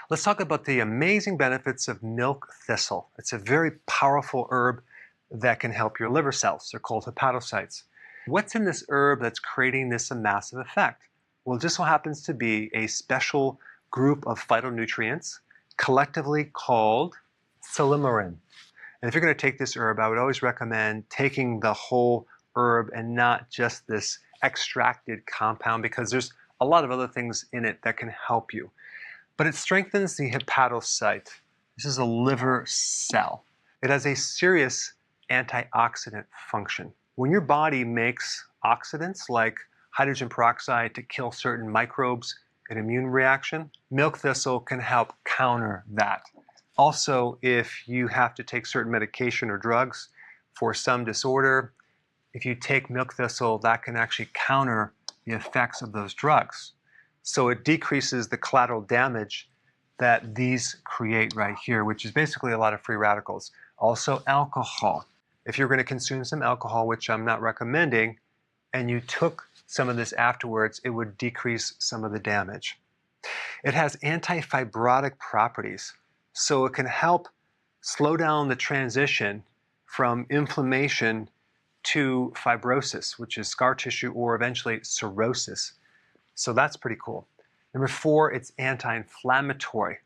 Let's talk about the amazing benefits of milk thistle. It's a very powerful herb that can help your liver cells. They're called hepatocytes. What's in this herb that's creating this massive effect? Well, it just so happens to be a special group of phytonutrients collectively called silymarin. And if you're going to take this herb, I would always recommend taking the whole herb and not just this extracted compound, because there's a lot of other things in it that can help you. But it strengthens the hepatocyte. This is a liver cell. It has a serious antioxidant function. When your body makes oxidants like hydrogen peroxide to kill certain microbes, an immune reaction, milk thistle can help counter that. Also, if you have to take certain medication or drugs for some disorder, if you take milk thistle, that can actually counter the effects of those drugs. So it decreases the collateral damage that these create right here, which is basically a lot of free radicals. Also alcohol. If you're going to consume some alcohol, which I'm not recommending, and you took some of this afterwards, it would decrease some of the damage. It has anti-fibrotic properties, so it can help slow down the transition from inflammation to fibrosis, which is scar tissue, or eventually cirrhosis. So that's pretty cool. Number 4, it's anti-inflammatory.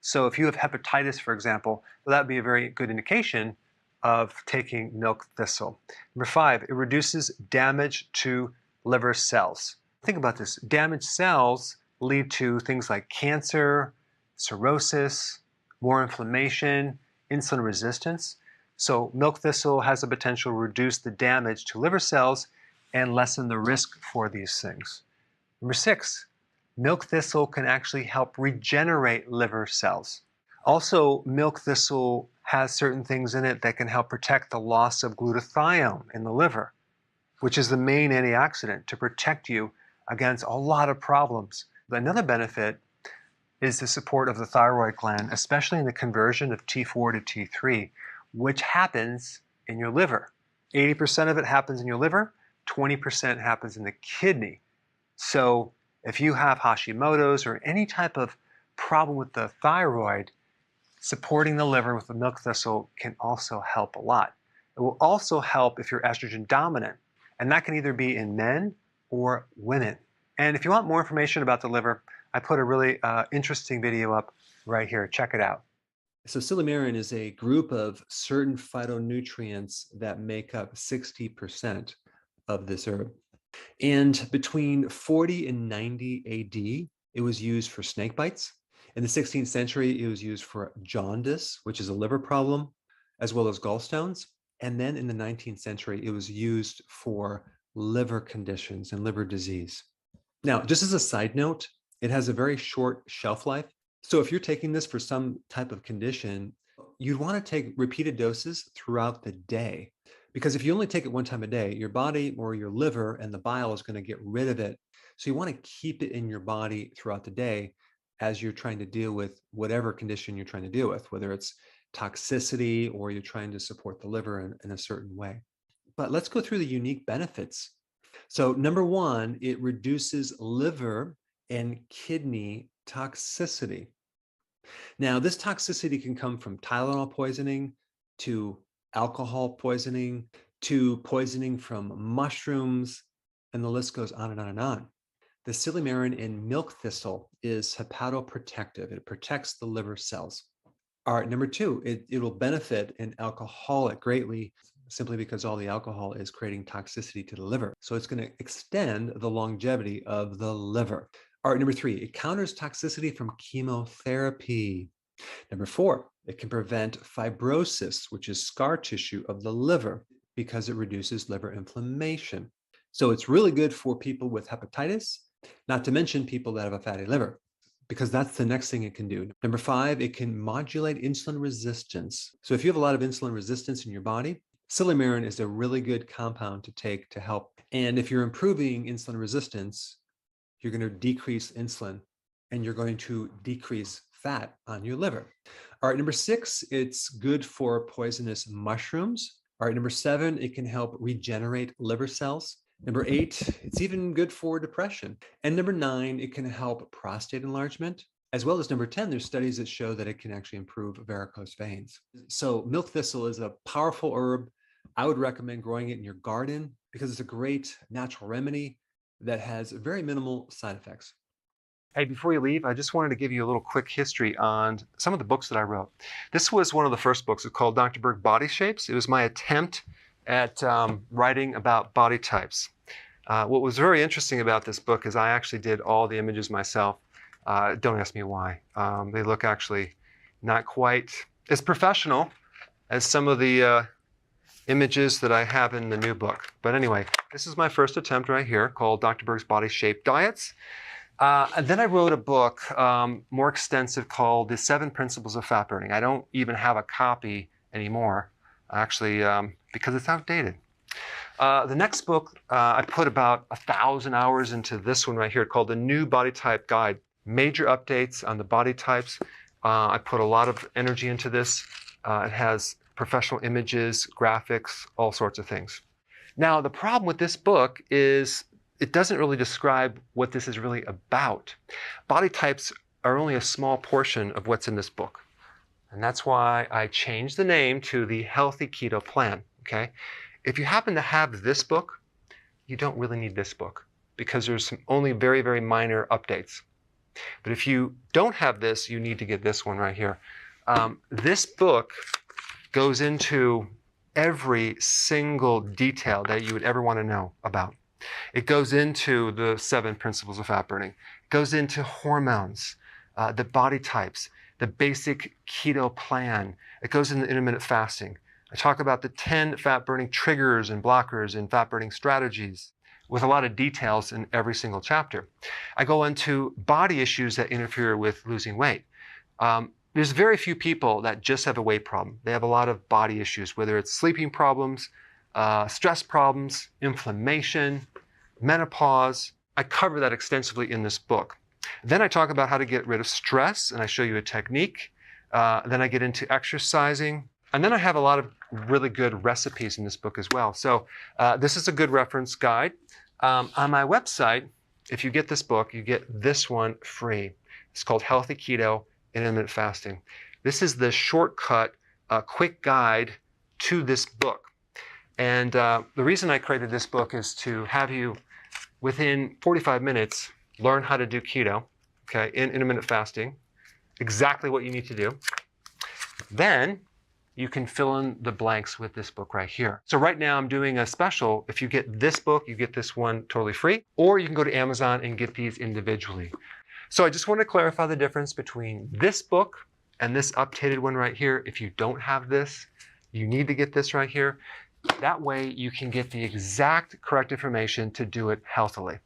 So if you have hepatitis, for example, well, that would be a very good indication of taking milk thistle. Number 5, it reduces damage to liver cells. Think about this. Damaged cells lead to things like cancer, cirrhosis, more inflammation, insulin resistance. So milk thistle has the potential to reduce the damage to liver cells and lessen the risk for these things. Number 6, milk thistle can actually help regenerate liver cells. Also, milk thistle has certain things in it that can help protect the loss of glutathione in the liver, which is the main antioxidant to protect you against a lot of problems. Another benefit is the support of the thyroid gland, especially in the conversion of T4 to T3, which happens in your liver. 80% of it happens in your liver, 20% happens in the kidney. So if you have Hashimoto's or any type of problem with the thyroid, supporting the liver with the milk thistle can also help a lot. It will also help if you're estrogen dominant, and that can either be in men or women. And if you want more information about the liver, I put a really interesting video up right here. Check it out. So silymarin is a group of certain phytonutrients that make up 60% of this herb. And between 40 and 90 AD, it was used for snake bites. In the 16th century, it was used for jaundice, which is a liver problem, as well as gallstones. And then in the 19th century, it was used for liver conditions and liver disease. Now, just as a side note, it has a very short shelf life. So if you're taking this for some type of condition, you'd want to take repeated doses throughout the day. Because if you only take it one time a day, your body or your liver and the bile is going to get rid of it. So you want to keep it in your body throughout the day as you're trying to deal with whatever condition you're trying to deal with, whether it's toxicity or you're trying to support the liver in a certain way. But let's go through the unique benefits. So number 1, it reduces liver and kidney toxicity. Now, this toxicity can come from Tylenol poisoning to alcohol poisoning to poisoning from mushrooms, and the list goes on and on and on. The silymarin in milk thistle is hepatoprotective. It protects the liver cells. All right, number 2, it will benefit an alcoholic greatly simply because all the alcohol is creating toxicity to the liver. So it's going to extend the longevity of the liver. All right, number 3, it counters toxicity from chemotherapy. Number 4, it can prevent fibrosis, which is scar tissue of the liver, because it reduces liver inflammation. So it's really good for people with hepatitis, not to mention people that have a fatty liver, because that's the next thing it can do. Number 5, it can modulate insulin resistance. So if you have a lot of insulin resistance in your body, silymarin is a really good compound to take to help. And if you're improving insulin resistance, you're going to decrease insulin and you're going to decrease fat on your liver. All right, number 6, it's good for poisonous mushrooms. All right, number 7, it can help regenerate liver cells. Number 8, it's even good for depression. And number 9, it can help prostate enlargement As well as number 10, there's studies that show that it can actually improve varicose veins. So milk thistle is a powerful herb. I would recommend growing it in your garden because it's a great natural remedy that has very minimal side effects. Hey, before you leave, I just wanted to give you a little quick history on some of the books that I wrote. This was one of the first books. It's called Dr. Berg Body Shapes. It was my attempt at writing about body types. What was very interesting about this book is I actually did all the images myself. Don't ask me why. They look actually not quite as professional as some of the images that I have in the new book. But anyway, this is my first attempt right here called Dr. Berg's Body Shape Diets. And then I wrote a book more extensive called The 7 Principles of Fat Burning. I don't even have a copy anymore, actually, because it's outdated. The next book, I put about 1,000 hours into this one right here called The New Body Type Guide. Major updates on the body types. I put a lot of energy into this. It has professional images, graphics, all sorts of things. Now, the problem with this book is it doesn't really describe what this is really about. Body types are only a small portion of what's in this book. And that's why I changed the name to the Healthy Keto Plan, okay? If you happen to have this book, you don't really need this book because there's only very, very minor updates. But if you don't have this, you need to get this one right here. This book goes into every single detail that you would ever want to know about. It goes into the 7 principles of fat burning. It goes into hormones, the body types, the basic keto plan. It goes into intermittent fasting. I talk about the 10 fat burning triggers and blockers and fat burning strategies, with a lot of details in every single chapter. I go into body issues that interfere with losing weight. There's very few people that just have a weight problem. They have a lot of body issues, whether it's sleeping problems, stress problems, inflammation, menopause. I cover that extensively in this book. Then I talk about how to get rid of stress, and I show you a technique. Then I get into exercising. And then I have a lot of really good recipes in this book as well. So this is a good reference guide. On my website, if you get this book, you get this one free. It's called Healthy Keto and Intermittent Fasting. This is the shortcut, quick guide to this book. And the reason I created this book is to have you, within 45 minutes, learn how to do keto, okay, in intermittent fasting, exactly what you need to do. Then you can fill in the blanks with this book right here. So right now I'm doing a special. If you get this book, you get this one totally free, or you can go to Amazon and get these individually. So I just want to clarify the difference between this book and this updated one right here. If you don't have this, you need to get this right here. That way you can get the exact correct information to do it healthily.